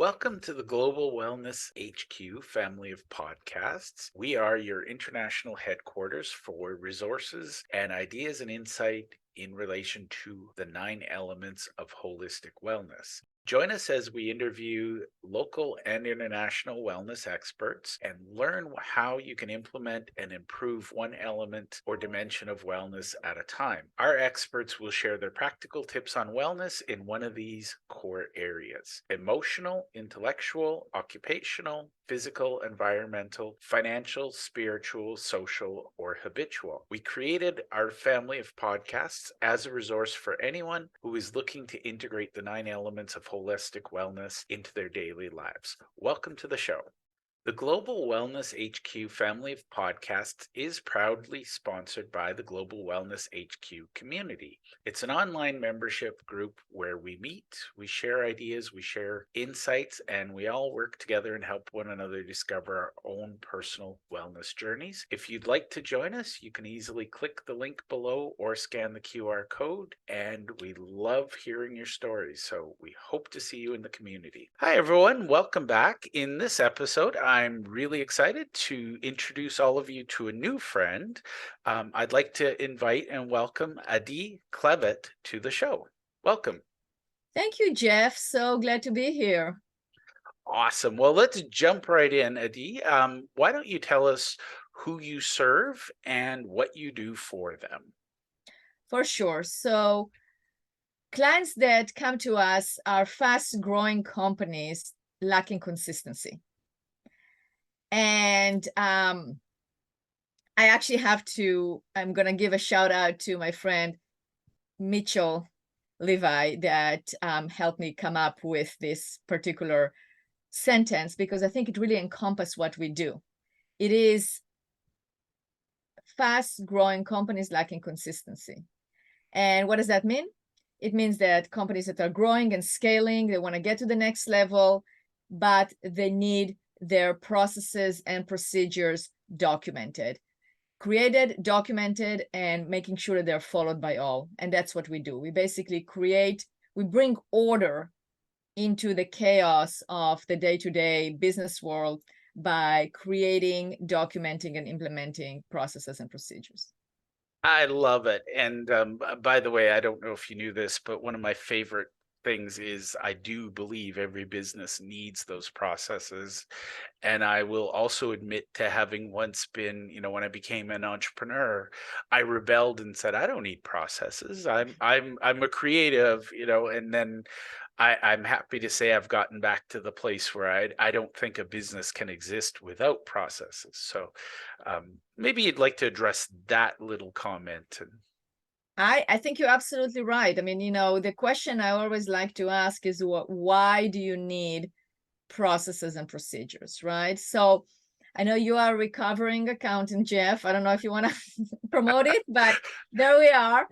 Welcome to the Global Wellness HQ family of podcasts. We are your international headquarters for resources and ideas and insight in relation to the 9 elements of holistic wellness. Join us as we interview local and international wellness experts and learn how you can implement and improve one element or dimension of wellness at a time. Our experts will share their practical tips on wellness in one of these core areas: emotional, intellectual, occupational, physical, environmental, financial, spiritual, social, or habitual. We created our family of podcasts as a resource for anyone who is looking to integrate the 9 elements of holistic wellness into their daily lives. Welcome to the show. The Global Wellness HQ family of podcasts is proudly sponsored by the Global Wellness HQ community. It's an online membership group where we meet, we share ideas, we share insights, and we all work together and help one another discover our own personal wellness journeys. If you'd like to join us, you can easily click the link below or scan the QR code, and we love hearing your stories. So we hope to see you in the community. Hi, everyone. Welcome back. In this episode, I'm really excited to introduce all of you to a new friend. I'd like to invite and welcome Adi Klevit to the show. Welcome. Thank you, Jeff. So glad to be here. Awesome. Well, let's jump right in, Adi. Why don't you tell us who you serve and what you do for them? For sure. So clients that come to us are fast-growing companies lacking consistency. And I actually I'm going to give a shout out to my friend Mitchell Levi that helped me come up with this particular sentence, because I think it really encompasses what we do. It is fast-growing companies lacking consistency. And what does that mean? It means that companies that are growing and scaling, they want to get to the next level, but they need their processes and procedures documented, created, documented, and making sure that they're followed by all. And that's what we do. We basically we bring order into the chaos of the day-to-day business world by creating, documenting, and implementing processes and procedures. I love it. And by the way, I don't know if you knew this, but one of my favorite things is I do believe every business needs those processes. And I will also admit to having once been, when I became an entrepreneur, I rebelled and said, I don't need processes. I'm a creative, and then I'm happy to say I've gotten back to the place where I don't think a business can exist without processes. So maybe you'd like to address that little comment. And I think you're absolutely right. I mean, the question I always like to ask is why do you need processes and procedures, right? So I know you are a recovering accountant, Jeff. I don't know if you want to promote it, but there we are.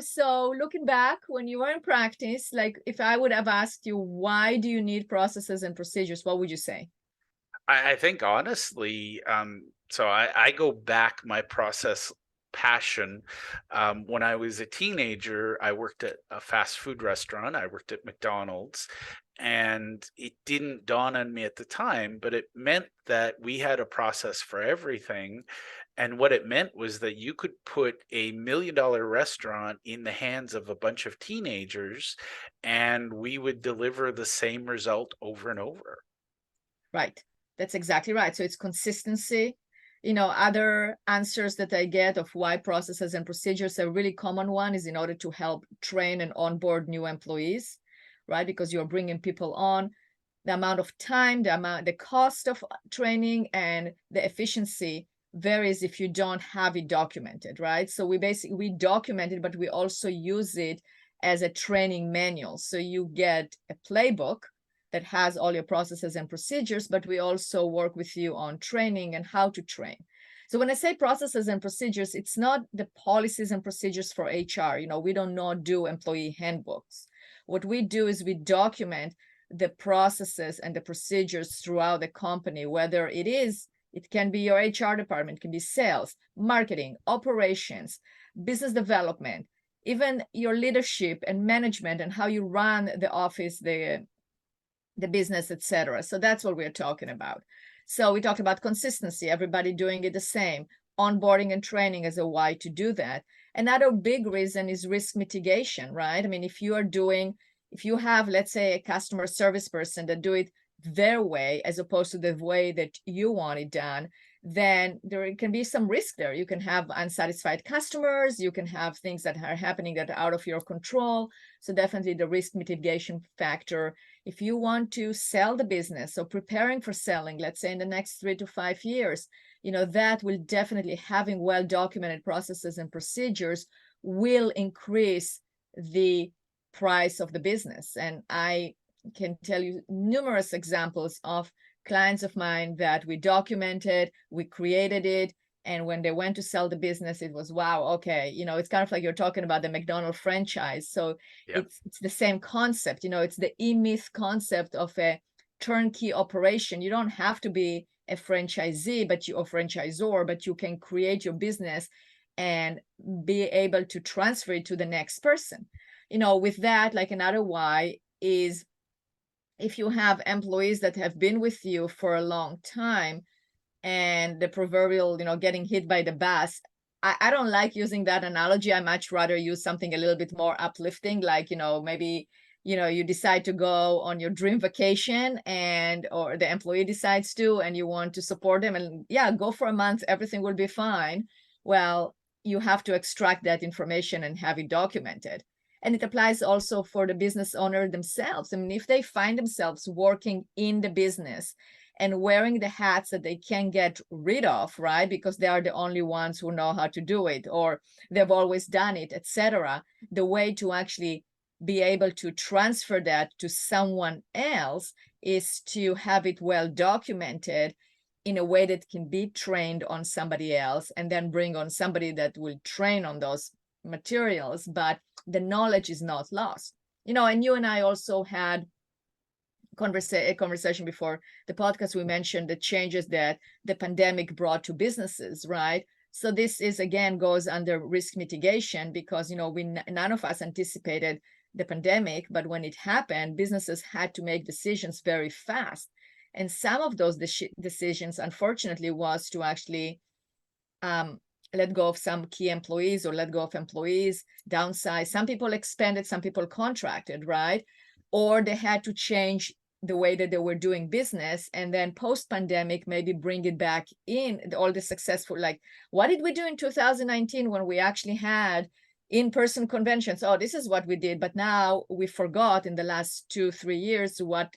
So looking back when you were in practice, like if I would have asked you, why do you need processes and procedures, what would you say? I think honestly, so I go back my process passion. When I was a teenager, I worked at a fast food restaurant. I worked at McDonald's, and it didn't dawn on me at the time, but it meant that we had a process for everything. And what it meant was that you could put $1 million restaurant in the hands of a bunch of teenagers, and we would deliver the same result over and over. Right. That's exactly right. So it's consistency. Other answers that I get of why processes and procedures, a really common one is in order to help train and onboard new employees, right? Because you're bringing people on, the amount of time, the cost of training and the efficiency varies if you don't have it documented, right? So we document it, but we also use it as a training manual. So you get a playbook that has all your processes and procedures, but we also work with you on training and how to train. So when I say processes and procedures, it's not the policies and procedures for HR. We don't not do employee handbooks. What we do is we document the processes and the procedures throughout the company, whether it can be your HR department, it can be sales, marketing, operations, business development, even your leadership and management and how you run the office, the the business, etc. So that's what we're talking about. So we talked about consistency, everybody doing it the same, onboarding and training as a why to do that. Another big reason is risk mitigation, right? I mean, if you have, let's say, a customer service person that do it their way as opposed to the way that you want it done, then there can be some risk there. You can have unsatisfied customers, you can have things that are happening that are out of your control. So definitely the risk mitigation factor. If you want to sell the business, so preparing for selling, let's say in the next 3 to 5 years, that will definitely, having well-documented processes and procedures will increase the price of the business. And I can tell you numerous examples of clients of mine that we documented, we created it, and when they went to sell the business, it was, wow, okay, it's kind of like you're talking about the McDonald's franchise. So Yeah. it's the same concept, it's the E-Myth concept of a turnkey operation. You don't have to be a franchisee, or franchisor, but you can create your business and be able to transfer it to the next person. With that, like another why is, if you have employees that have been with you for a long time, and the proverbial, getting hit by the bus, I don't like using that analogy. I much rather use something a little bit more uplifting, like, maybe, you decide to go on your dream vacation, or the employee decides to, and you want to support them, and yeah, go for a month, everything will be fine. Well, you have to extract that information and have it documented. And it applies also for the business owner themselves. I mean, if they find themselves working in the business and wearing the hats that they can't get rid of, right? Because they are the only ones who know how to do it, or they've always done it, etc. The way to actually be able to transfer that to someone else is to have it well documented in a way that can be trained on somebody else, and then bring on somebody that will train on those materials, but the knowledge is not lost. And you and I also had a conversation before the podcast. We mentioned the changes that the pandemic brought to businesses, right? So this is, again, goes under risk mitigation, because none of us anticipated the pandemic, but when it happened, businesses had to make decisions very fast. And some of those decisions, unfortunately, was to actually let go of some key employees, or let go of employees, downsize. Some people expanded, some people contracted, right? Or they had to change the way that they were doing business, and then post-pandemic, maybe bring it back in, all the successful, like, what did we do in 2019 when we actually had in-person conventions? Oh, this is what we did, but now we forgot in the last 2-3 years what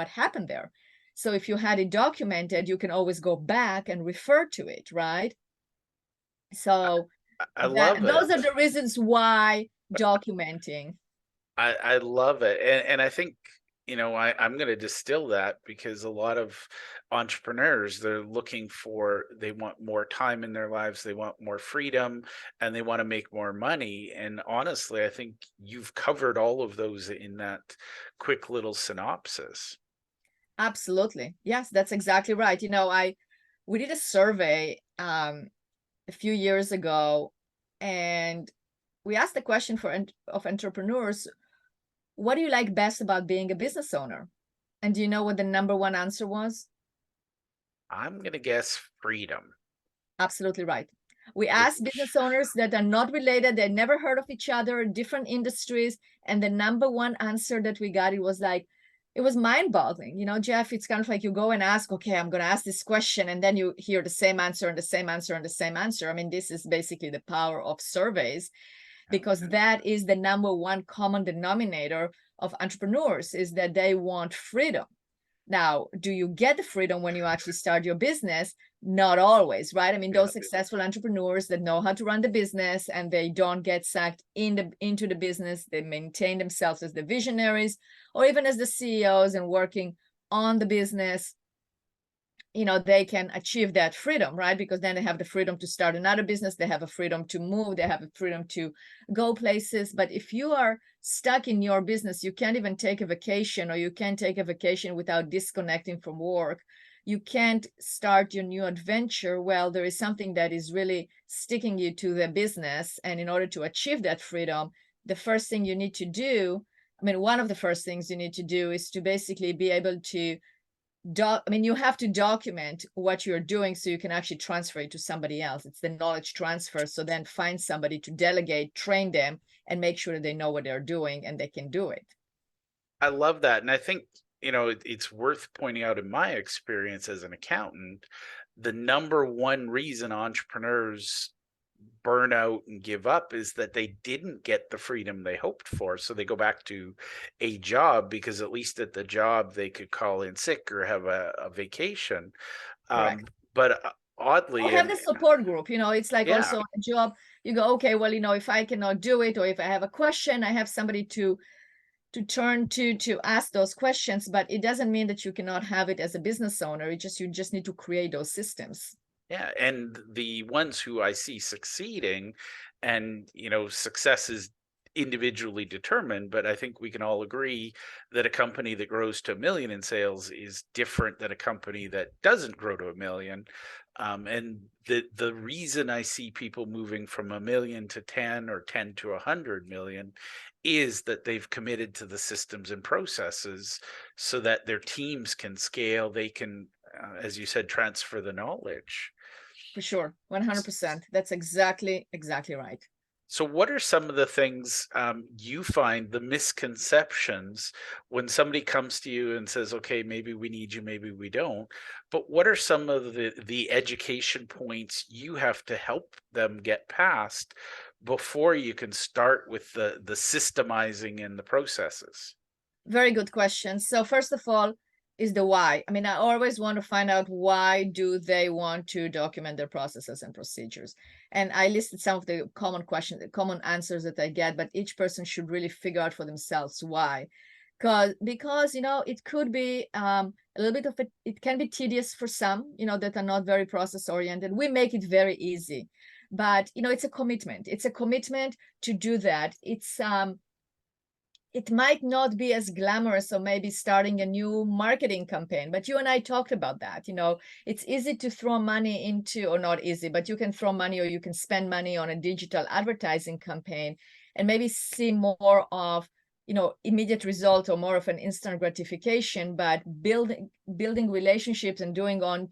happened there. So if you had it documented, you can always go back and refer to it, right? So I love those it. are the reasons why documenting. I love it. And I think, I'm going to distill that, because a lot of entrepreneurs, they want more time in their lives, they want more freedom, and they want to make more money. And honestly, I think you've covered all of those in that quick little synopsis. Absolutely. Yes, that's exactly right. We did a survey a few years ago, and we asked the question of entrepreneurs, what do you like best about being a business owner? And do you know what the number one answer was? I'm going to guess freedom. Absolutely right. We asked Which business owners that are not related, they never heard of each other, different industries, and the number one answer that we got, it was mind-boggling. Jeff, it's kind of like you go and ask, okay, I'm going to ask this question, and then you hear the same answer and the same answer and the same answer. I mean, this is basically the power of surveys, because that is the number one common denominator of entrepreneurs, is that they want freedom. Now, do you get the freedom when you actually start your business? Not always, right? I mean, those successful entrepreneurs that know how to run the business and they don't get sucked into the business, they maintain themselves as the visionaries or even as the CEOs and working on the business, they can achieve that freedom, right? Because then they have the freedom to start another business, they have a freedom to move, they have a freedom to go places. But if you are stuck in your business, you can't even take a vacation, or you can't take a vacation without disconnecting from work. You can't start your new adventure. Well, there is something that is really sticking you to the business. And in order to achieve that freedom, the first thing you need to do I mean, one of the first things you need to do is to basically be able to you have to document what you're doing so you can actually transfer it to somebody else. It's the knowledge transfer. So then find somebody to delegate, train them, and make sure they know what they're doing and they can do it. I love that. And I think, it's worth pointing out in my experience as an accountant, the number one reason entrepreneurs burn out and give up is that they didn't get the freedom they hoped for. So they go back to a job because at least at the job they could call in sick or have a vacation. Um, Correct. but Or oddly, have and the support group. It's like yeah, also a job. You go, okay, well, if I cannot do it, or if I have a question, I have somebody to turn to ask those questions. But it doesn't mean that you cannot have it as a business owner. You just need to create those systems. yeah, and the ones who I see succeeding, and success is individually determined, but I think we can all agree that a company that grows to 1 million in sales is different than a company that doesn't grow to 1 million. And the reason I see people moving from 1 million to 10 or 10 to 100 million is that they've committed to the systems and processes so that their teams can scale, they can, as you said, transfer the knowledge. For sure. 100%. That's exactly right. So, what are some of the things you find the misconceptions when somebody comes to you and says, "Okay, maybe we need you, maybe we don't"? But what are some of the education points you have to help them get past before you can start with the systemizing and the processes? Very good question. So first of all, is the why. I mean, I always want to find out why do they want to document their processes and procedures. And I listed some of the common questions, the common answers that I get, but each person should really figure out for themselves why. Because it could be a little bit of it can be tedious for some, that are not very process oriented. We make it very easy, but it's a commitment. It's a commitment to do that. It might not be as glamorous or maybe starting a new marketing campaign, but you and I talked about that. It's easy to throw money into, or not easy, but you can throw money or you can spend money on a digital advertising campaign and maybe see more of immediate result or more of an instant gratification. But building relationships and going on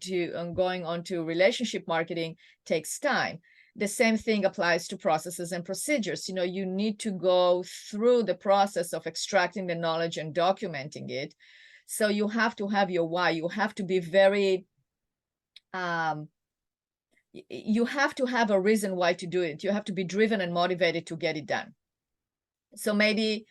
to relationship marketing takes time. The same thing applies to processes and procedures. You need to go through the process of extracting the knowledge and documenting it. So you have to have your why. You have to be very you have to have a reason why to do it. You have to be driven and motivated to get it done. So maybe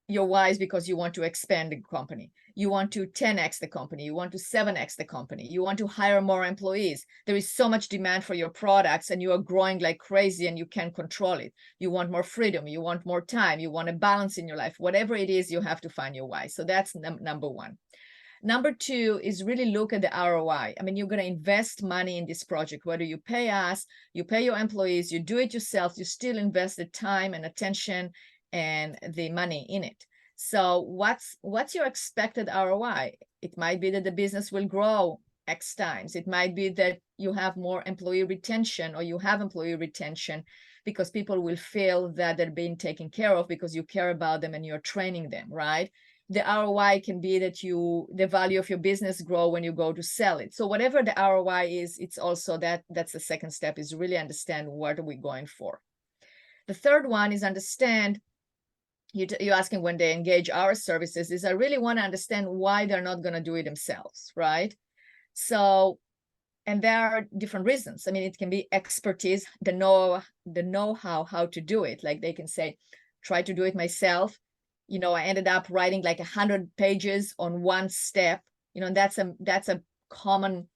your why is because you want to expand the company. You want to 10x the company. You want to 7x the company. You want to hire more employees. There is so much demand for your products and you are growing like crazy and you can't control it. You want more freedom. You want more time. You want a balance in your life. Whatever it is, you have to find your why. So that's number one. Number two is really look at the ROI. I mean, you're going to invest money in this project, whether you pay us, you pay your employees, you do it yourself, you still invest the time and attention and the money in it. So what's your expected ROI? It might be that the business will grow X times. It might be that you have more employee retention, or you have employee retention because people will feel that they're being taken care of because you care about them and you're training them, right? The ROI can be that the value of your business grow when you go to sell it. So whatever the ROI is, it's also that's the second step, is really understand what are we going for. The third one is understand, you're asking when they engage our services, is I really want to understand why they're not going to do it themselves, right? So, and there are different reasons. I mean, it can be expertise, the know-how, how to do it. Like they can say, try to do it myself. I ended up writing like 100 pages on one step. And that's a common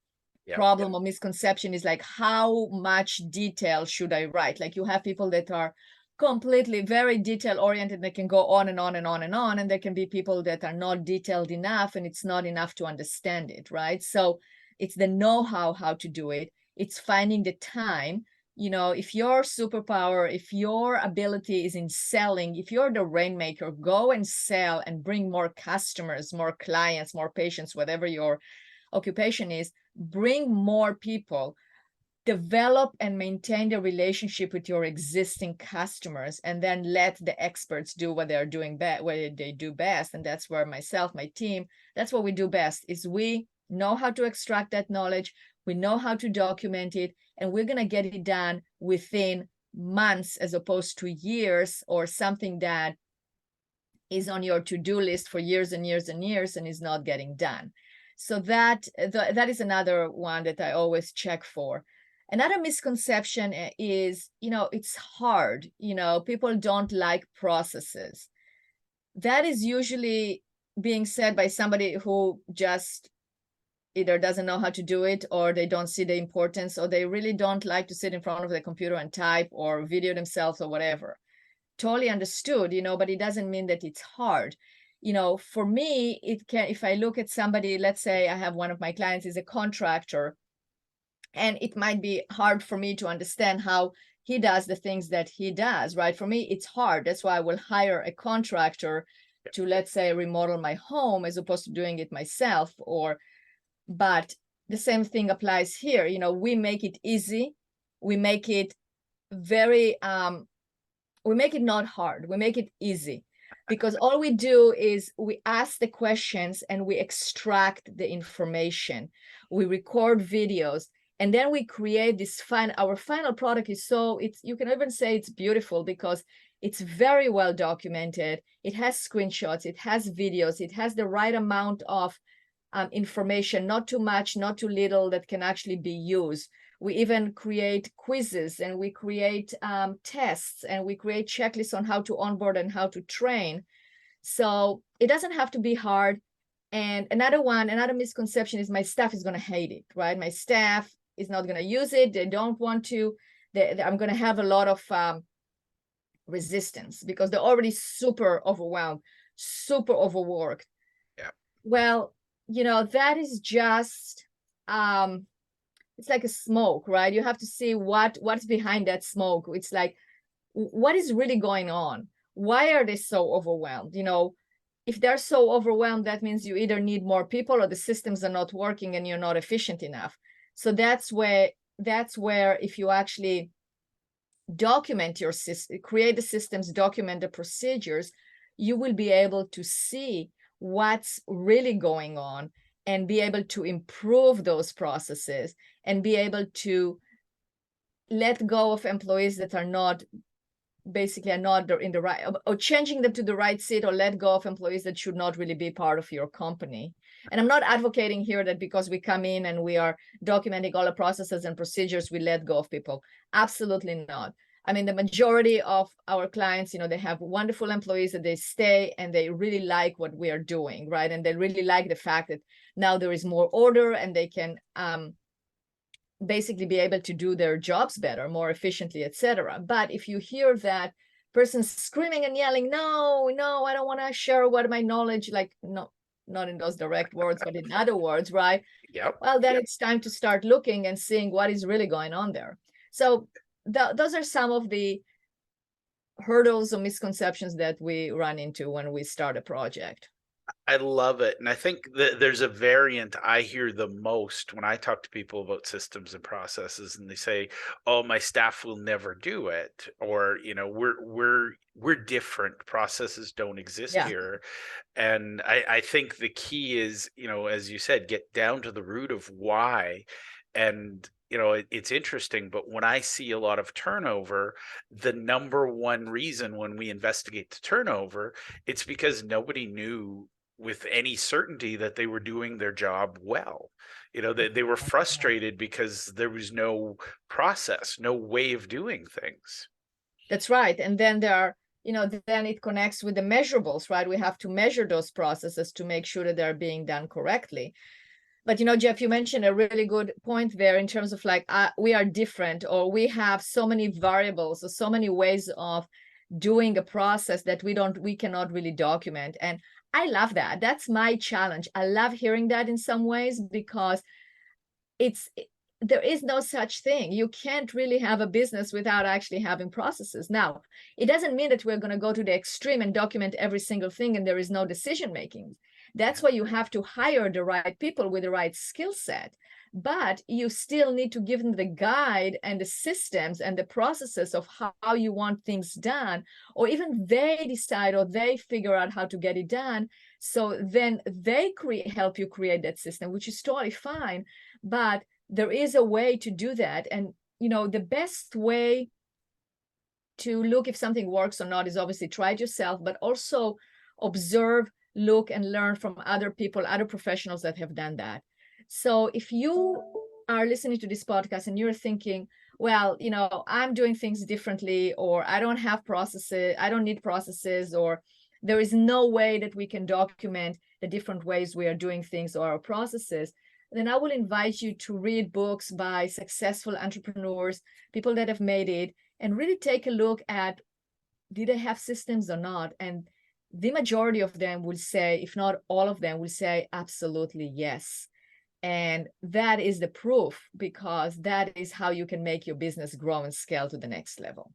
problem or misconception, is like, how much detail should I write? Like you have people that are completely very detail oriented. They can go on and on and on and on. And there can be people that are not detailed enough and it's not enough to understand it, right? So it's the know-how, how to do it. It's finding the time. If your superpower, if your ability is in selling, if you're the rainmaker, go and sell and bring more customers, more clients, more patients, whatever your occupation is, bring more people. develop and maintain the relationship with your existing customers, and then let the experts do what they're doing what they do best. And that's where myself, my team, that's what we do best, is we know how to extract that knowledge, we know how to document it, and we're going to get it done within months as opposed to years, or something that is on your to-do list for years and years and years and is not getting done. So that is another one that I always check for. Another misconception is, it's hard. People don't like processes. That is usually being said by somebody who just either doesn't know how to do it, or they don't see the importance, or they really don't like to sit in front of the computer and type or video themselves or whatever. Totally understood, but it doesn't mean that it's hard. For me, it can, if I look at somebody, let's say I have one of my clients is a contractor, and it might be hard for me to understand how he does the things that he does, right? For me, it's hard. That's why I will hire a contractor to, let's say, remodel my home as opposed to doing it myself. But the same thing applies here. We make it easy. We make it very, we make it not hard. We make it easy, because all we do is we ask the questions and we extract the information. We record videos, and then we create this our final product is you can even say it's beautiful, because it's very well documented. It has screenshots, it has videos, it has the right amount of information, not too much, not too little, that can actually be used. We even create quizzes, and we create tests, and we create checklists on how to onboard and how to train. So it doesn't have to be hard. And another misconception is my staff is going to hate it, right? My staff is not going to use it. They don't want to. I'm going to have a lot of resistance, because they're already super overwhelmed, super overworked. Yeah. Well, that is just it's like a smoke, right? You have to see what's behind that smoke. It's like, what is really going on? Why are they so overwhelmed? If they're so overwhelmed, that means you either need more people, or the systems are not working and you're not efficient enough. So that's where if you actually document your system, create the systems, document the procedures, you will be able to see what's really going on, and be able to improve those processes, and be able to let go of employees that are not in the right, or changing them to the right seat, or let go of employees that should not really be part of your company. And I'm not advocating here that because we come in and we are documenting all the processes and procedures, we let go of people. Absolutely not. I mean, the majority of our clients, they have wonderful employees that they stay, and they really like what we are doing, right? And they really like the fact that now there is more order, and they can basically be able to do their jobs better, more efficiently, etc. But if you hear that person screaming and yelling, no, I don't want to share what my knowledge, like, no, not in those direct words, but in other words, right? Yep. Well, then it's time to start looking and seeing what is really going on there. So those are some of the hurdles or misconceptions that we run into when we start a project. I love it. And I think that there's a variant I hear the most when I talk to people about systems and processes, and they say, "Oh, my staff will never do it," or, we're different. Processes don't exist here. And I think the key is, as you said, get down to the root of why. And it's interesting, but when I see a lot of turnover, the number one reason when we investigate the turnover, it's because nobody knew with any certainty that they were doing their job well. They were frustrated because there was no process, no way of doing things. That's right. And then then it connects with the measurables, right? We have to measure those processes to make sure that they're being done correctly. But Jeff, you mentioned a really good point there in terms of like, we are different, or we have so many variables, or so many ways of doing a process that we cannot really document. And I love that. That's my challenge. I love hearing that in some ways, because there is no such thing. You can't really have a business without actually having processes. Now, it doesn't mean that we're going to go to the extreme and document every single thing and there is no decision making. That's why you have to hire the right people with the right skill set. But you still need to give them the guide and the systems and the processes of how you want things done, or even they decide or they figure out how to get it done. So then they help you create that system, which is totally fine. But there is a way to do that. And, the best way to look if something works or not is obviously try it yourself, but also observe, look, and learn from other people, other professionals that have done that. So if you are listening to this podcast and you're thinking, well, I'm doing things differently, or I don't have processes, I don't need processes, or there is no way that we can document the different ways we are doing things or our processes, then I will invite you to read books by successful entrepreneurs, people that have made it, and really take a look at, did they have systems or not? And the majority of them will say, if not all of them will say, absolutely yes. And that is the proof, because that is how you can make your business grow and scale to the next level.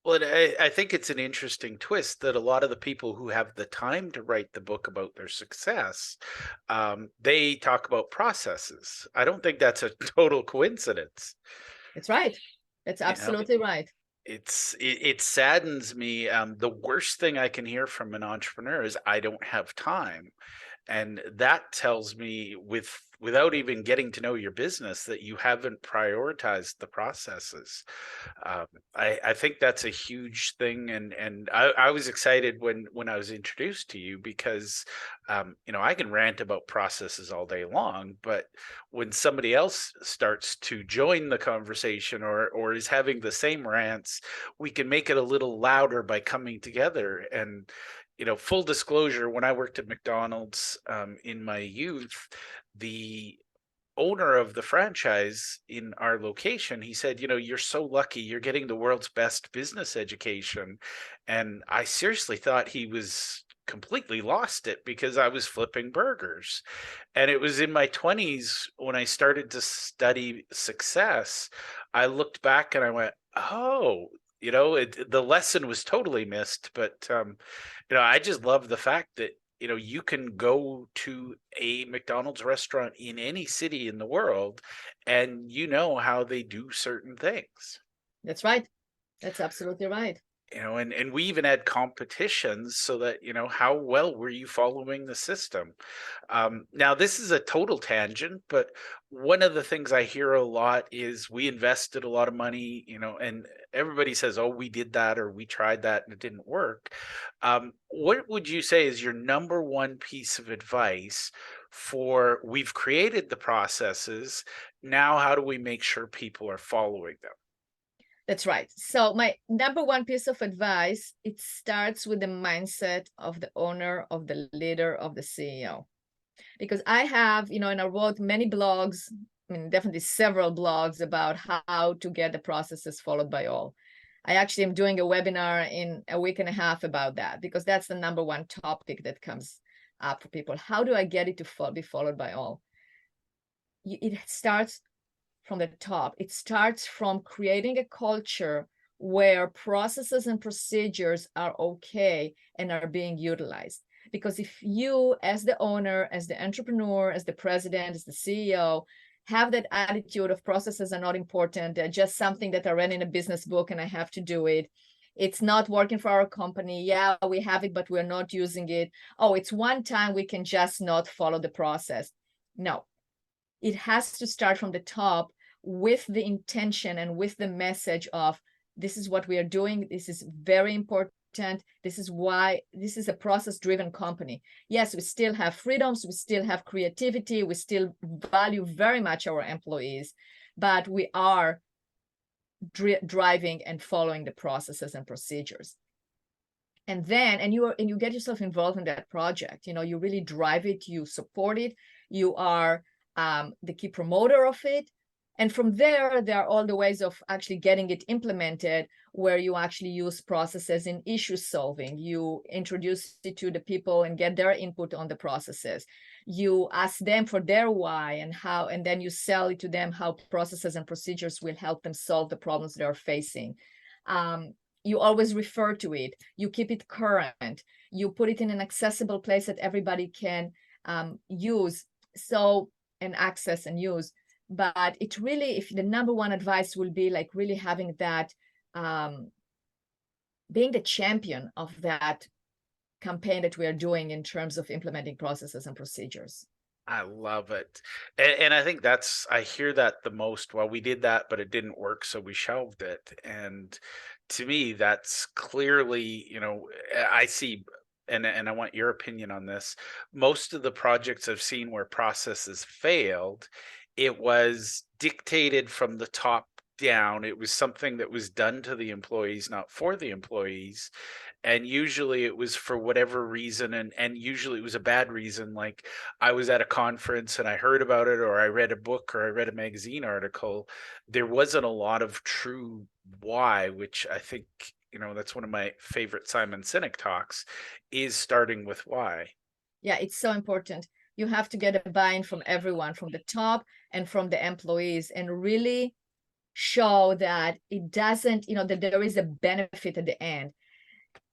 Well, I think it's an interesting twist that a lot of the people who have the time to write the book about their success, they talk about processes. I don't think that's a total coincidence. That's right. That's absolutely right. It saddens me. The worst thing I can hear from an entrepreneur is I don't have time. And that tells me without even getting to know your business that you haven't prioritized the processes. I think that's a huge thing, and I was excited when I was introduced to you because I can rant about processes all day long, but when somebody else starts to join the conversation or is having the same rants, we can make it a little louder by coming together. And full disclosure, when I worked at McDonald's in my youth, the owner of the franchise in our location, he said, you're so lucky, you're getting the world's best business education. And I seriously thought he was completely lost it because I was flipping burgers. And it was in my 20s when I started to study success. I looked back and I went, oh, the lesson was totally missed. But I just love the fact that you can go to a McDonald's restaurant in any city in the world and how they do certain things. That's right. That's absolutely right. And we even had competitions so that how well were you following the system. Now this is a total tangent, but one of the things I hear a lot is we invested a lot of money, and everybody says, oh, we did that or we tried that and it didn't work. What would you say is your number one piece of advice for, we've created the processes, now how do we make sure people are following them? That's right. So my number one piece of advice, it starts with the mindset of the owner, of the leader, of the CEO. Because I have, and I wrote many blogs, definitely several blogs about how to get the processes followed by all. I actually am doing a webinar in a week and a half about that, because that's the number one topic that comes up for people. How do I get it to be followed by all? It starts from the top. It starts from creating a culture where processes and procedures are okay and are being utilized. Because if you, as the owner, as the entrepreneur, as the president, as the CEO, have that attitude of processes are not important, they're just something that I read in a business book and I have to do it. It's not working for our company. Yeah, we have it, but we're not using it. Oh, it's one time, we can just not follow the process. No, it has to start from the top with the intention and with the message of, this is what we are doing. This is very important. This is why this is a process-driven company. Yes, we still have freedoms. We still have creativity. We still value very much our employees, but we are driving and following the processes and procedures. And then, and you get yourself involved in that project. You really drive it. You support it. You are the key promoter of it. And from there are all the ways of actually getting it implemented, where you actually use processes in issue solving. You introduce it to the people and get their input on the processes. You ask them for their why and how, and then you sell it to them how processes and procedures will help them solve the problems they are facing. You always refer to it. You keep it current. You put it in an accessible place that everybody can use. So, and access and use. But it really, if the number one advice will be like really having that, being the champion of that campaign that we are doing in terms of implementing processes and procedures. I love it. And I think I hear that the most. Well, we did that, but it didn't work, so we shelved it. And to me, that's clearly, I see, and I want your opinion on this. Most of the projects I've seen where processes failed, it was dictated from the top down. It was something that was done to the employees, not for the employees. And usually it was for whatever reason, and usually it was a bad reason. Like, I was at a conference and I heard about it, or I read a book, or I read a magazine article. There wasn't a lot of true why, which I think, that's one of my favorite Simon Sinek talks, is starting with why. Yeah, it's so important. You have to get a buy-in from everyone, from the top and from the employees, and really show that it doesn't, that there is a benefit at the end,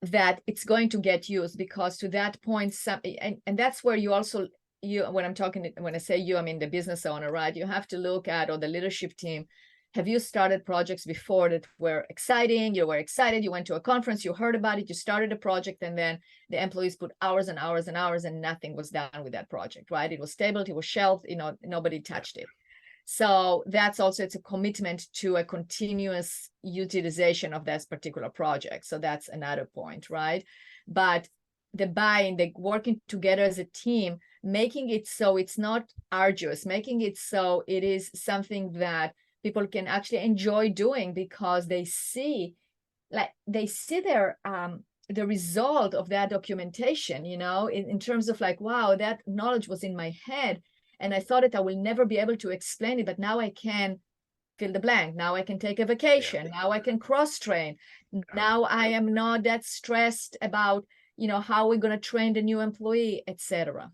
that it's going to get used. Because to that point, and that's where you also, when I say you, I mean the business owner, right? You have to look at, or the leadership team, have you started projects before that were exciting? You were excited, you went to a conference, you heard about it, you started a project, and then the employees put hours and hours and hours and nothing was done with that project, right? It was tabled, it was shelved, nobody touched it. So that's also, it's a commitment to a continuous utilization of that particular project. So that's another point, right? But the buy-in, the working together as a team, making it so it's not arduous, making it so it is something that people can actually enjoy doing, because they see their the result of that documentation, in terms of like, wow, that knowledge was in my head and I thought that I will never be able to explain it, but now I can fill the blank. Now I can take a vacation. Now I can cross-train. Now I am not that stressed about, how we're going to train the new employee, etc.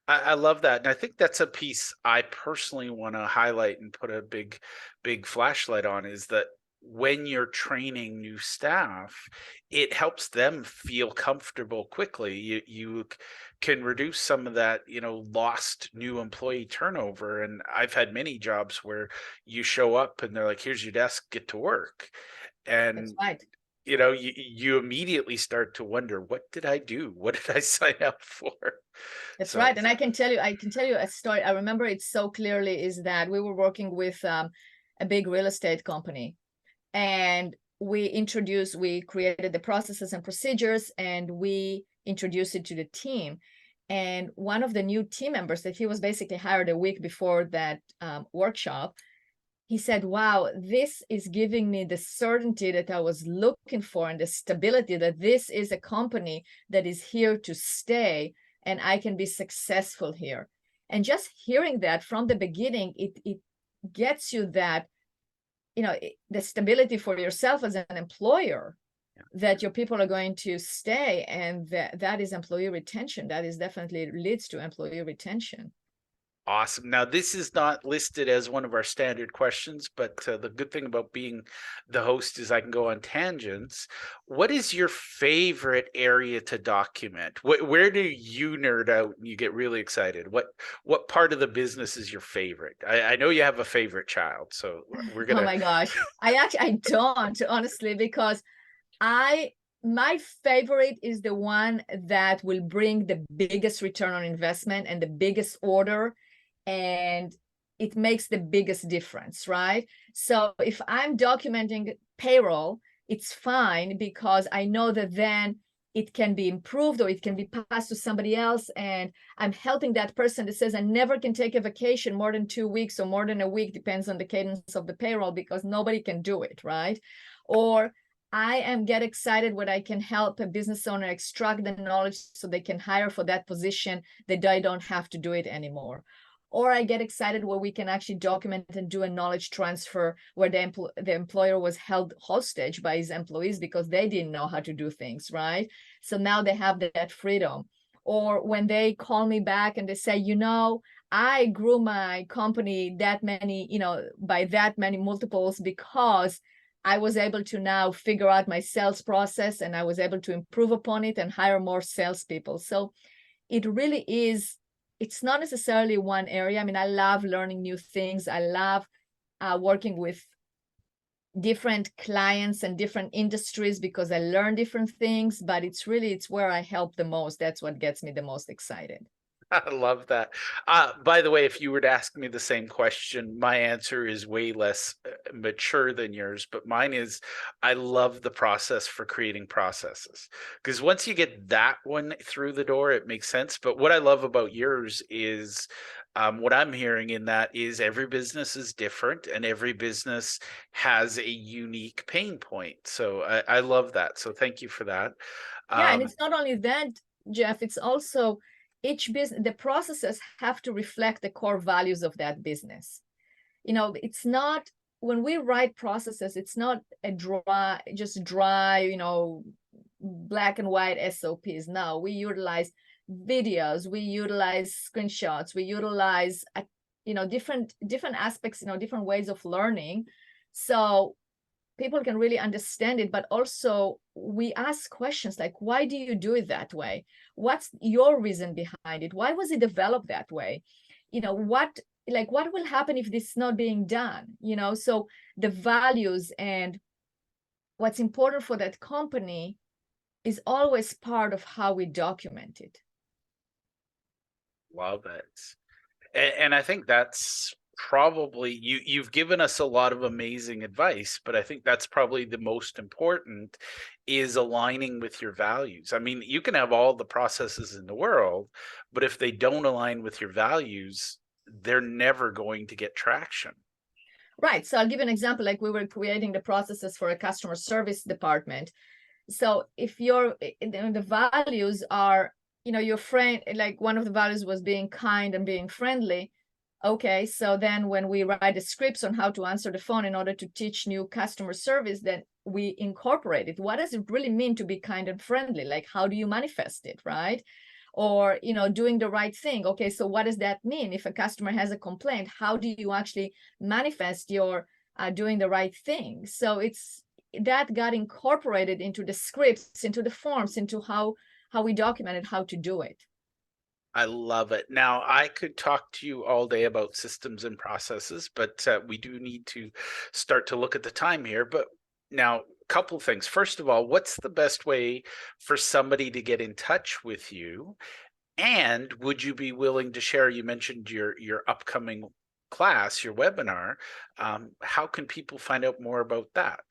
I love that. And I think that's a piece I personally want to highlight and put a big flashlight on, is that when you're training new staff, it helps them feel comfortable quickly. You can reduce some of that, lost new employee turnover. And I've had many jobs where you show up and they're like, here's your desk, get to work. That's And right. you immediately start to wonder, what did I do? What did I sign up for? That's So right. And I can tell you a story. I remember it so clearly, is that we were working with a big real estate company, and we created the processes and procedures, and we introduced it to the team. And one of the new team members, that he was basically hired a week before that workshop, he said, wow, this is giving me the certainty that I was looking for, and the stability that this is a company that is here to stay and I can be successful here. And just hearing that from the beginning, it gets you that, the stability for yourself as an employer, that your people are going to stay, and that is employee retention. That is definitely leads to employee retention. awesome. Now, this is not listed as one of our standard questions, but the good thing about being the host is I can go on tangents. What is your favorite area to document? Where do you nerd out and you get really excited? What part of the business is your favorite? I know you have a favorite child, so we're Oh gonna. my gosh. I don't, honestly, because my favorite is the one that will bring the biggest return on investment and the biggest order, and it makes the biggest difference, right? So if I'm documenting payroll, it's fine, because I know that then it can be improved or it can be passed to somebody else, and I'm helping that person that says I never can take a vacation more than 2 weeks or more than a week, depends on the cadence of the payroll, because nobody can do it, right? Or get excited when I can help a business owner extract the knowledge so they can hire for that position, that they don't have to do it anymore. Or I get excited where we can actually document and do a knowledge transfer, where the employer was held hostage by his employees because they didn't know how to do things, right? So now they have that freedom. Or when they call me back and they say, I grew my company that many, by that many multiples, because I was able to now figure out my sales process, and I was able to improve upon it and hire more salespeople. So it really is, it's not necessarily one area. I mean, I love learning new things. I love working with different clients and different industries because I learn different things, but it's where I help the most. That's what gets me the most excited. I love that. By the way, if you were to ask me the same question, my answer is way less mature than yours, but mine is I love the process for creating processes. Because once you get that one through the door, it makes sense. But what I love about yours is what I'm hearing in that is every business is different and every business has a unique pain point. So I love that. So thank you for that. Yeah, and Um, it's not only that, Jeff, it's also each business, the processes have to reflect the core values of that business. It's not, when we write processes, it's not just dry, black and white SOPs. No, we utilize videos, we utilize screenshots, we utilize, different aspects, different ways of learning. So people can really understand it, but also we ask questions like, why do you do it that way? What's your reason behind it? Why was it developed that way? What will happen if this is not being done? So the values and what's important for that company is always part of how we document it. love it. And I think that's probably you've given us a lot of amazing advice, but I think that's probably the most important is aligning with your values. I mean, you can have all the processes in the world, but if they don't align with your values, they're never going to get traction. Right. So I'll give you an example. Like we were creating the processes for a customer service department. So if the values are, your friend, like one of the values was being kind and being friendly. Okay, so then when we write the scripts on how to answer the phone in order to teach new customer service, then we incorporate it. What does it really mean to be kind and friendly? Like, how do you manifest it, right? Or, doing the right thing. Okay, so what does that mean? If a customer has a complaint, how do you actually manifest your doing the right thing? So that got incorporated into the scripts, into the forms, into how we documented how to do it. I love it. Now, I could talk to you all day about systems and processes, but we do need to start to look at the time here. But now, a couple things. First of all, what's the best way for somebody to get in touch with you? And would you be willing to share? You mentioned your upcoming class, your webinar. How can people find out more about that?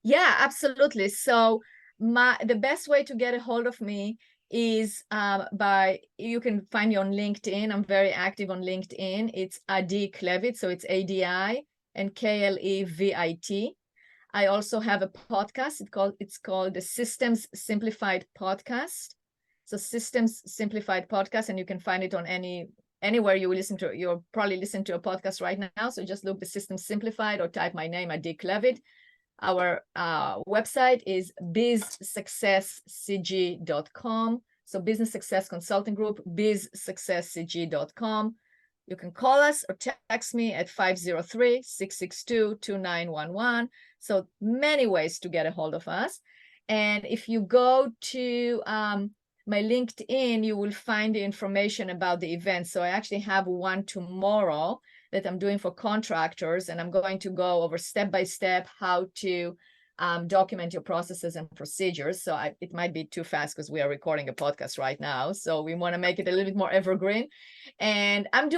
Yeah, absolutely. So the best way to get a hold of me is you can find me on LinkedIn. I'm very active on LinkedIn. It's Adi Klevit, so it's ADI and KLEVIT. I also have a podcast. It's called the Systems Simplified Podcast. So Systems Simplified Podcast, and you can find it on anywhere you'll probably listen to a podcast right now. So just look the Systems Simplified or type my name, Adi Klevit. Our website is bizsuccesscg.com. So Business Success Consulting Group, bizsuccesscg.com. You can call us or text me at 503-662-2911. So many ways to get a hold of us. And if you go to my LinkedIn, you will find the information about the event. So I actually have one tomorrow that I'm doing for contractors, and I'm going to go over step by step how to document your processes and procedures. So it might be too fast because we are recording a podcast right now. So we want to make it a little bit more evergreen. And I'm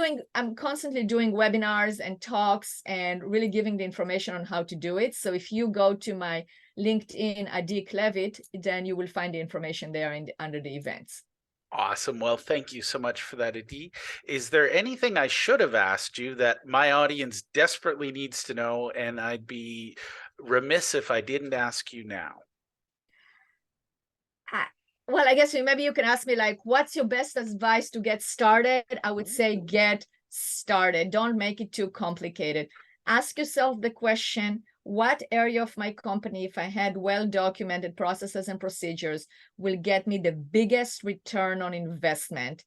constantly doing webinars and talks and really giving the information on how to do it. So if you go to my LinkedIn, Adi Klevit, then you will find the information there under the events. Awesome. Well, thank you so much for that, Adi. Is there anything I should have asked you that my audience desperately needs to know, and I'd be remiss if I didn't ask you now? Well, I guess maybe you can ask me, like, what's your best advice to get started? I would say get started. Don't make it too complicated. Ask yourself the question, what area of my company, if I had well-documented processes and procedures, will get me the biggest return on investment?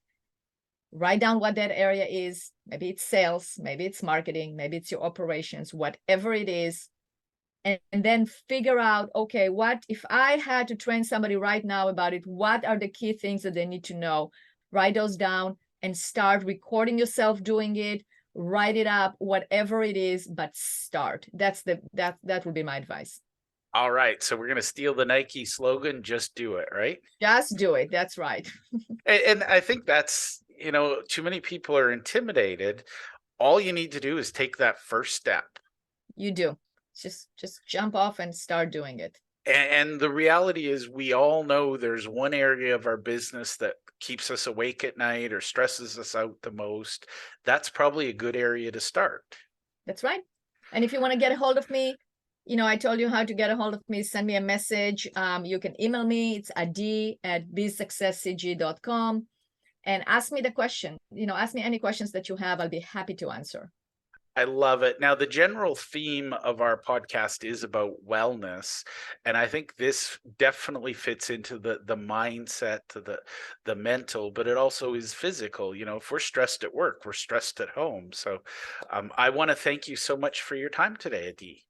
Write down what that area is. Maybe it's sales, maybe it's marketing, maybe it's your operations, whatever it is. And then figure out, okay, what if I had to train somebody right now about it, what are the key things that they need to know? write those down and start recording yourself doing it, write it up, whatever it is, but start. That would be my advice. All right. So we're going to steal the Nike slogan, just do it, right? Just do it. That's right. And I think that's, too many people are intimidated. All you need to do is take that first step. You do. Just jump off and start doing it. And the reality is, we all know there's one area of our business that keeps us awake at night or stresses us out the most. That's probably a good area to start. That's right. And if you want to get a hold of me, I told you how to get a hold of me. Send me a message. You can email me. It's adi@bizsuccesscg.com, and ask me the question. Ask me any questions that you have. I'll be happy to answer. I love it. Now, the general theme of our podcast is about wellness, and I think this definitely fits into the mindset, the mental, but it also is physical. If we're stressed at work, we're stressed at home. So, I want to thank you so much for your time today, Adi.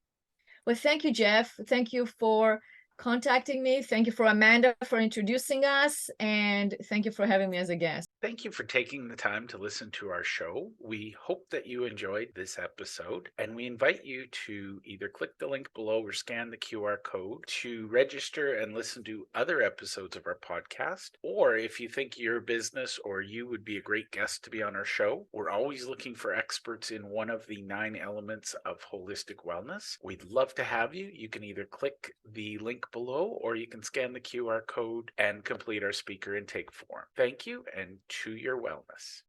Well, thank you, Jeff. Thank you for contacting me. Thank you for Amanda for introducing us, and thank you for having me as a guest. Thank you for taking the time to listen to our show. We hope that you enjoyed this episode, and we invite you to either click the link below or scan the QR code to register and listen to other episodes of our podcast. Or if you think your business or you would be a great guest to be on our show, we're always looking for experts in one of the 9 elements of holistic wellness. We'd love to have you. You can either click the link below or you can scan the QR code and complete our speaker intake form. Thank you, and to your wellness.